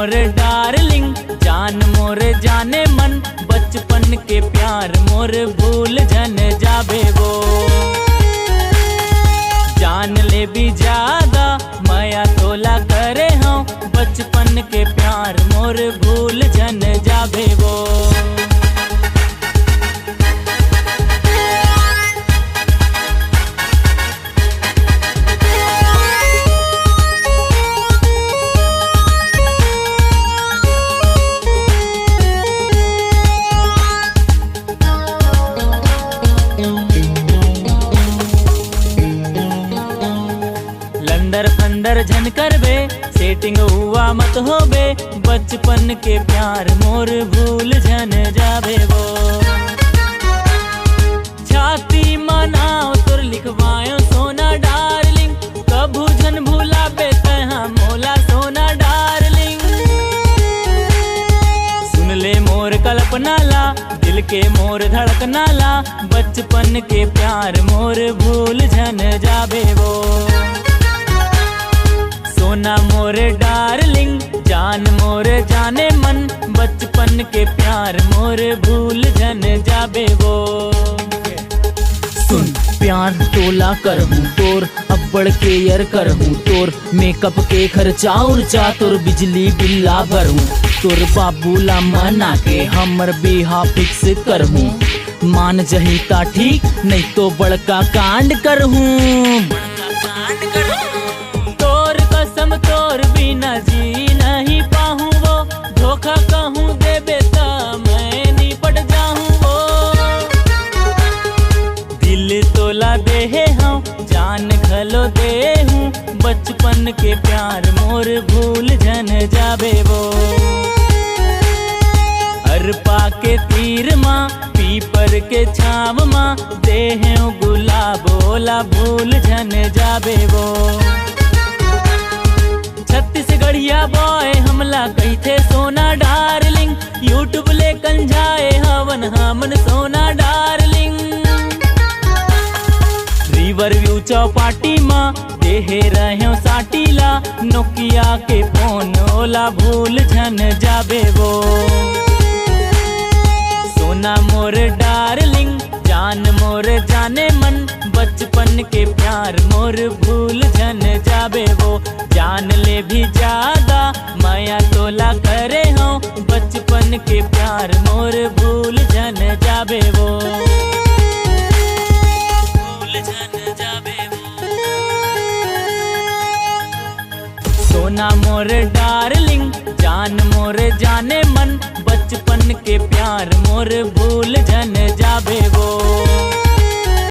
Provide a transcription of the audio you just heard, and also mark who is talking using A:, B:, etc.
A: मोर darling, जान मोर जाने मन, बचपन के प्यार मोर भूल जन जाबे वो। जान ले भी ज्यादा माया तोला करे हाँ, बचपन के प्यार मोर भूल जन जाबे वो। लंडर फंडर झन करबे, सेटिंग हुआ मत होबे, बचपन के प्यार मोर भूल झन जाबे वो। छाती मनाओ तुर लिखवायो सोना डार्लिंग, कभू झन भूलाबे तहाँ मोला सोना डार्लिंग। सुन ले मोर कल्पना ला, दिल के मोर धड़कना ला, बचपन के प्यार मोर भूल झन जाबे वो। सोना मोर डार्लिंग, जान मोर जाने मन, बचपन के प्यार मोर भूल जन जाबे वो। सुन प्यार तोला करहूँ तोर, अब्बड़ के यर करहूँ तोर, मेकअप के खर्चा उर्चा तोर, बिजली बिल्ला भरूँ तोर, बाबूला मना के हमर बिहा फिक्स करहूँ। मान जहिता ठीक नहीं तो बड़का कांड करहूँ। तोर बिना जी नहीं पाहूँ वो, धोखा कहूँ देबे ता मैं निपट जाऊँ वो। दिल तोला दे हाँ, जान घलो दे हूँ, बचपन के प्यार मोर भूल जन जाबे वो। अरपा के तीर माँ, पीपर के छाव माँ, देह गुलाब ओला भूल जन जाबे वो। छत्तीसगढ़िया बॉय हमला कही थे सोना डार्लिंग, यूट्यूब ले कंझाए हवन हमन सोना डार्लिंग। रिवर व्यू चौपाटी माँ देहे रहे साटीला, नोकिया के फोन ओला भूल झन जाबे वो। सोना मोर डार्लिंग, जान मोर जाने मन, बचपन के प्यार मोर भूल झन जाबे वो। जान ले भी ज्यादा माया तोला करे हाँ, बचपन के प्यार मोर भूल झन जाबे वो। भूल झन जाबे वो। सोना मोर डार्लिंग, जान मोर जाने मन, बचपन के प्यार मोर भूल झन जाबे वो।